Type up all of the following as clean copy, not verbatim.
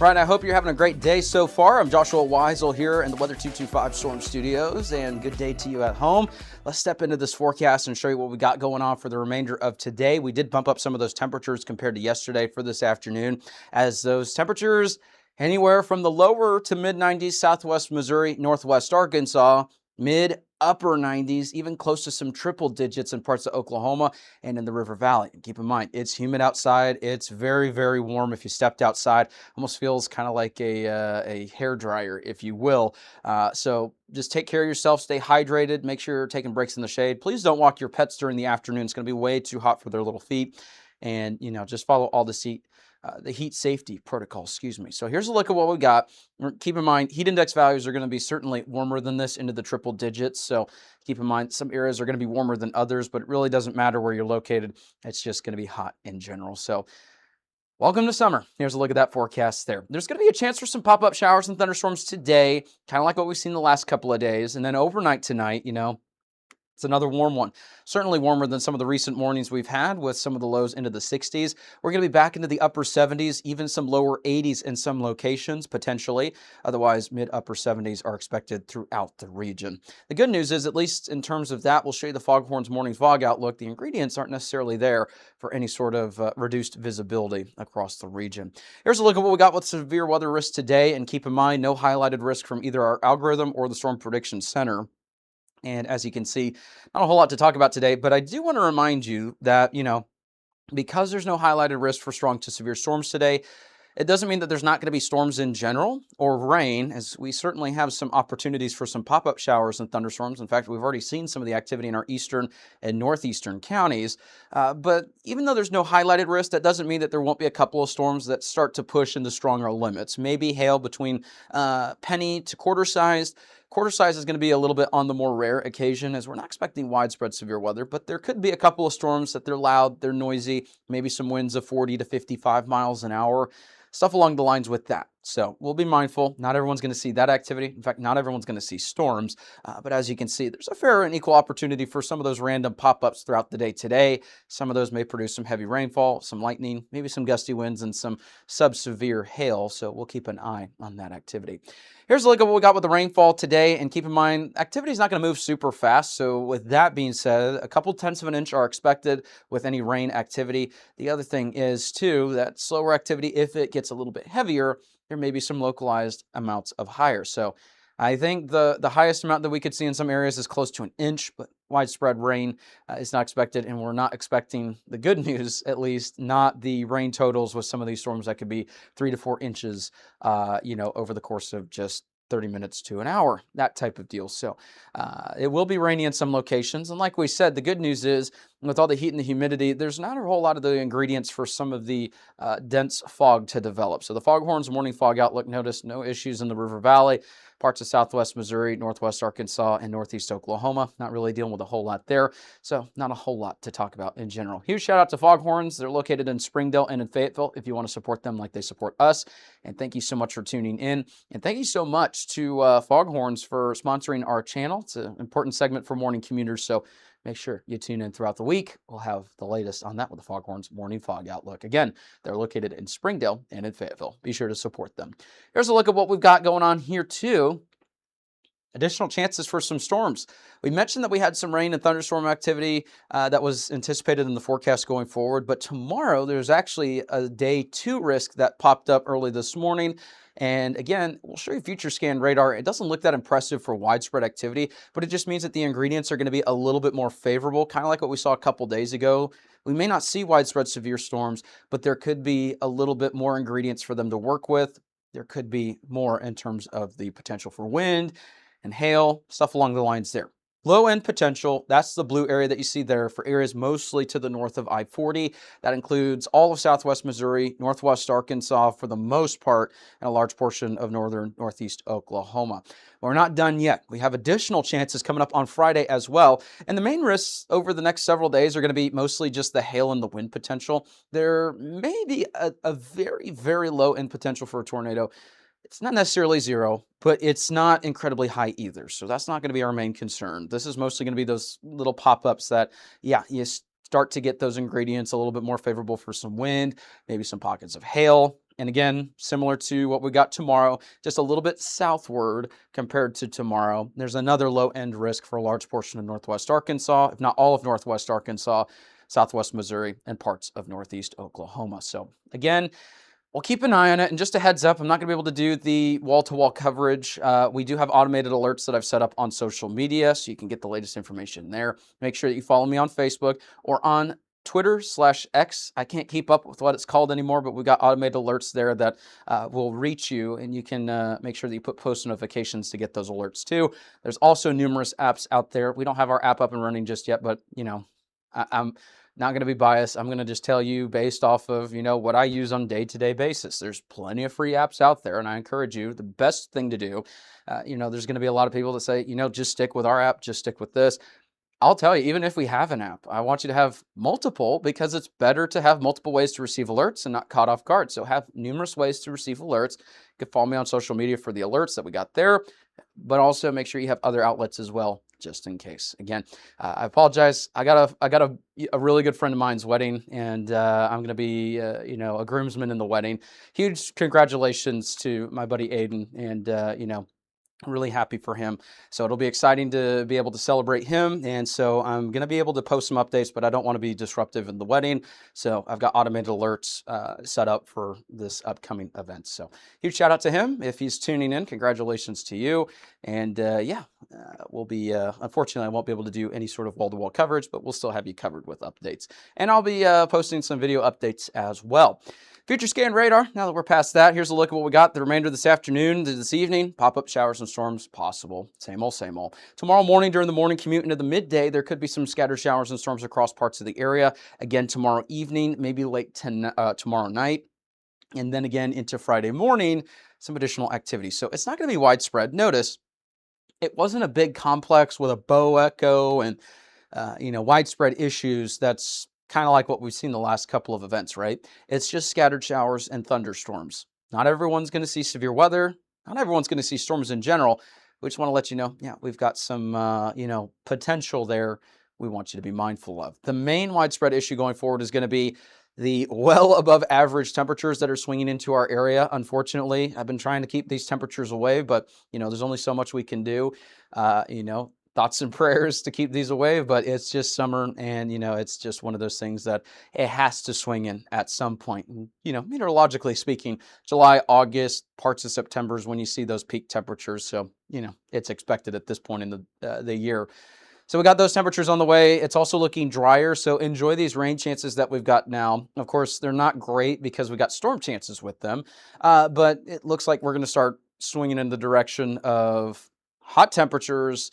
Brian, I hope you're having a great day so far. I'm Joshua Weisel here in the Weather 225 Storm Studios, and good day to you at home. Let's step into this forecast and show you what we got going on for the remainder of today. We did bump up some of those temperatures compared to yesterday for this afternoon, as those temperatures anywhere from the lower to mid 90s, southwest Missouri, northwest Arkansas, mid upper 90s, even close to some triple digits in parts of Oklahoma and in the River Valley. Keep in mind, it's humid outside. It's very, very warm. If you stepped outside, almost feels kind of like a hair dryer, if you will. So just take care of yourself. Stay hydrated. Make sure you're taking breaks in the shade. Please don't walk your pets during the afternoon. It's going to be way too hot for their little feet. And, just follow all the heat safety protocol, So here's a look at what we got. Keep in mind, heat index values are going to be certainly warmer than this, into the triple digits. So keep in mind, some areas are going to be warmer than others, but it really doesn't matter where you're located. It's just going to be hot in general. So welcome to summer. Here's a look at that forecast there. There's going to be a chance for some pop-up showers and thunderstorms today, kind of like what we've seen the last couple of days. And then overnight tonight, it's another warm one. Certainly warmer than some of the recent mornings we've had, with some of the lows into the 60s. We're going to be back into the upper 70s, even some lower 80s in some locations, potentially. Otherwise, mid-upper 70s are expected throughout the region. The good news is, at least in terms of that, we'll show you the Foghorns morning fog outlook. The ingredients aren't necessarily there for any sort of reduced visibility across the region. Here's a look at what we got with severe weather risk today. And keep in mind, no highlighted risk from either our algorithm or the Storm Prediction Center. And as you can see, not a whole lot to talk about today, but I do want to remind you that, because there's no highlighted risk for strong to severe storms today, it doesn't mean that there's not going to be storms in general or rain, as we certainly have some opportunities for some pop-up showers and thunderstorms. In fact, we've already seen some of the activity in our eastern and northeastern counties. But even though there's no highlighted risk, that doesn't mean that there won't be a couple of storms that start to push into stronger limits. Maybe hail between penny to quarter sized. Quarter size is going to be a little bit on the more rare occasion, as we're not expecting widespread severe weather, but there could be a couple of storms that they're loud, they're noisy, maybe some winds of 40 to 55 miles an hour, stuff along the lines with that. So we'll be mindful. Not everyone's going to see that activity. In fact, not everyone's going to see storms. But as you can see, there's a fair and equal opportunity for some of those random pop-ups throughout the day today. Some of those may produce some heavy rainfall, some lightning, maybe some gusty winds, and some sub-severe hail. So we'll keep an eye on that activity. Here's a look at what we got with the rainfall today. And keep in mind, activity is not going to move super fast. So with that being said, a couple tenths of an inch are expected with any rain activity. The other thing is, too, that slower activity, if it gets a little bit heavier, there may be some localized amounts of higher. So I think the highest amount that we could see in some areas is close to an inch, but widespread rain is not expected, and we're not expecting, the good news at least, not the rain totals with some of these storms that could be 3 to 4 inches, over the course of just 30 minutes to an hour, that type of deal. So it will be rainy in some locations. And like we said, the good news is, with all the heat and the humidity, there's not a whole lot of the ingredients for some of the dense fog to develop. So the Foghorns morning fog outlook, notice no issues in the River Valley, parts of southwest Missouri, northwest Arkansas, and northeast Oklahoma. Not really dealing with a whole lot there. So not a whole lot to talk about in general. Huge shout out to Foghorns. They're located in Springdale and in Fayetteville if you want to support them like they support us. And thank you so much for tuning in. And thank you so much to Foghorns for sponsoring our channel. It's an important segment for morning commuters. So make sure you tune in throughout the week. We'll have the latest on that with the Foghorns morning fog outlook. Again, they're located in Springdale and in Fayetteville. Be sure to support them. Here's a look at what we've got going on here too. Additional chances for some storms. We mentioned that we had some rain and thunderstorm activity that was anticipated in the forecast going forward, but tomorrow there's actually a day 2 risk that popped up early this morning. And again, we'll show you future scan radar. It doesn't look that impressive for widespread activity, but it just means that the ingredients are going to be a little bit more favorable, kind of like what we saw a couple days ago. We may not see widespread severe storms, but there could be a little bit more ingredients for them to work with. There could be more in terms of the potential for wind and hail, stuff along the lines there. Low end potential, that's the blue area that you see there for areas mostly to the north of I-40. That includes all of southwest Missouri, northwest Arkansas for the most part, and a large portion of northern northeast Oklahoma. But we're not done yet. We have additional chances coming up on Friday as well. And the main risks over the next several days are going to be mostly just the hail and the wind potential. There may be a very, very low end potential for a tornado. It's not necessarily zero, but it's not incredibly high either. So that's not going to be our main concern. This is mostly going to be those little pop-ups that, yeah, you start to get those ingredients a little bit more favorable for some wind, maybe some pockets of hail, And again, similar to what we got tomorrow, just a little bit southward compared to tomorrow. There's another low end risk for a large portion of Northwest Arkansas, if not all of Northwest Arkansas, Southwest Missouri, and parts of Northeast Oklahoma. So again, we'll keep an eye on it. And just a heads up, I'm not going to be able to do the wall-to-wall coverage. We do have automated alerts that I've set up on social media, so you can get the latest information there. Make sure that you follow me on Facebook or on Twitter/X. I can't keep up with what it's called anymore, but we got automated alerts there that will reach you, and you can make sure that you put post notifications to get those alerts too. There's also numerous apps out there. We don't have our app up and running just yet, but I'm not going to be biased. I'm going to just tell you based off of, what I use on a day-to-day basis. There's plenty of free apps out there, and I encourage you, the best thing to do, there's going to be a lot of people that say, just stick with our app, just stick with this. I'll tell you, even if we have an app, I want you to have multiple because it's better to have multiple ways to receive alerts and not caught off guard. So have numerous ways to receive alerts. You can follow me on social media for the alerts that we got there, but also make sure you have other outlets as well, just in case. Again, I apologize. I got a really good friend of mine's wedding, and I'm going to be, a groomsman in the wedding. Huge congratulations to my buddy Aiden, and really happy for him. So it'll be exciting to be able to celebrate him. And so I'm going to be able to post some updates, but I don't want to be disruptive in the wedding. So I've got automated alerts set up for this upcoming event. So huge shout out to him. If he's tuning in, congratulations to you. And we'll be, unfortunately, I won't be able to do any sort of wall-to-wall coverage, but we'll still have you covered with updates. And I'll be posting some video updates as well. Future scan radar, now that we're past that, here's a look at what we got the remainder of this afternoon to this evening. Pop-up showers and storms possible. Same old, same old. Tomorrow morning during the morning commute into the midday, there could be some scattered showers and storms across parts of the area. Again, tomorrow evening, maybe late tomorrow night. And then again into Friday morning, some additional activity. So it's not going to be widespread. Notice, it wasn't a big complex with a bow echo and, widespread issues. That's kind of like what we've seen the last couple of events, right? It's just scattered showers and thunderstorms. Not everyone's going to see severe weather. Not everyone's going to see storms in general. We just want to let you know, we've got some, potential there we want you to be mindful of. The main widespread issue going forward is going to be the well above average temperatures that are swinging into our area. Unfortunately, I've been trying to keep these temperatures away, but, there's only so much we can do. Thoughts and prayers to keep these away, but it's just summer, and it's just one of those things that it has to swing in at some point. And, meteorologically speaking, July, August, parts of September is when you see those peak temperatures. So it's expected at this point in the year. So we got those temperatures on the way. It's also looking drier, so enjoy these rain chances that we've got now. Of course, they're not great because we got storm chances with them, but it looks like we're going to start swinging in the direction of hot temperatures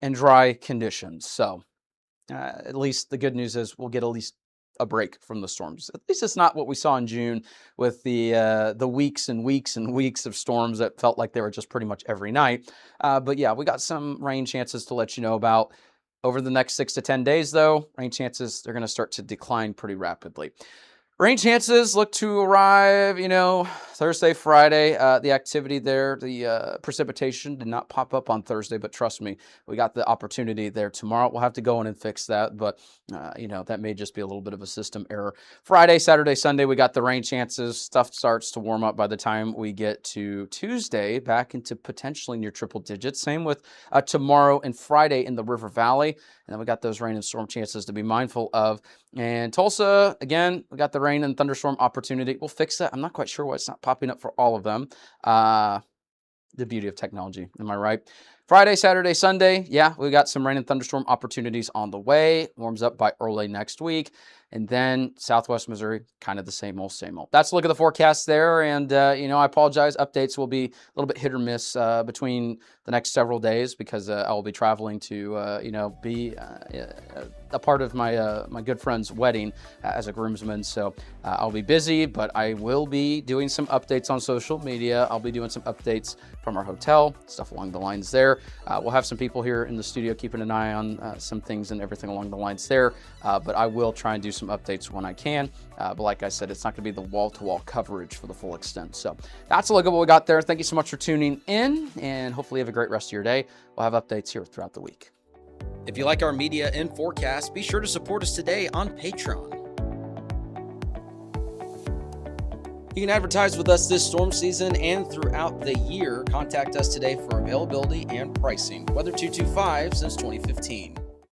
and dry conditions. So at least the good news is we'll get at least a break from the storms. At least it's not what we saw in June with the weeks and weeks and weeks of storms that felt like they were just pretty much every night. But yeah, we got some rain chances to let you know about. Over the next 6 to 10 days, though, rain chances, they're going to start to decline pretty rapidly. Rain chances look to arrive, Thursday, Friday. The activity there, the precipitation did not pop up on Thursday, but trust me, we got the opportunity there tomorrow. We'll have to go in and fix that, but, that may just be a little bit of a system error. Friday, Saturday, Sunday, we got the rain chances. Stuff starts to warm up by the time we get to Tuesday, back into potentially near triple digits. Same with tomorrow and Friday in the River Valley. And then we got those rain and storm chances to be mindful of. And Tulsa, again, we got the rain and thunderstorm opportunity. We'll fix that. I'm not quite sure why it's not popping up for all of them. The beauty of technology, am I right? Friday, Saturday, Sunday, we got some rain and thunderstorm opportunities on the way. Warms up by early next week. And then Southwest Missouri, kind of the same old, same old. That's a look at the forecast there. And, I apologize. Updates will be a little bit hit or miss between the next several days because I will be traveling to, be a part of my good friend's wedding as a groomsman. So I'll be busy, but I will be doing some updates on social media. I'll be doing some updates from our hotel, stuff along the lines there. We'll have some people here in the studio keeping an eye on some things and everything along the lines there. But I will try and do some updates when I can. But like I said, it's not going to be the wall-to-wall coverage for the full extent. So that's a look at what we got there. Thank you so much for tuning in, and hopefully you have a great rest of your day. We'll have updates here throughout the week. If you like our media and forecast, be sure to support us today on Patreon. You can advertise with us this storm season and throughout the year. Contact us today for availability and pricing. Weather 225 since 2015.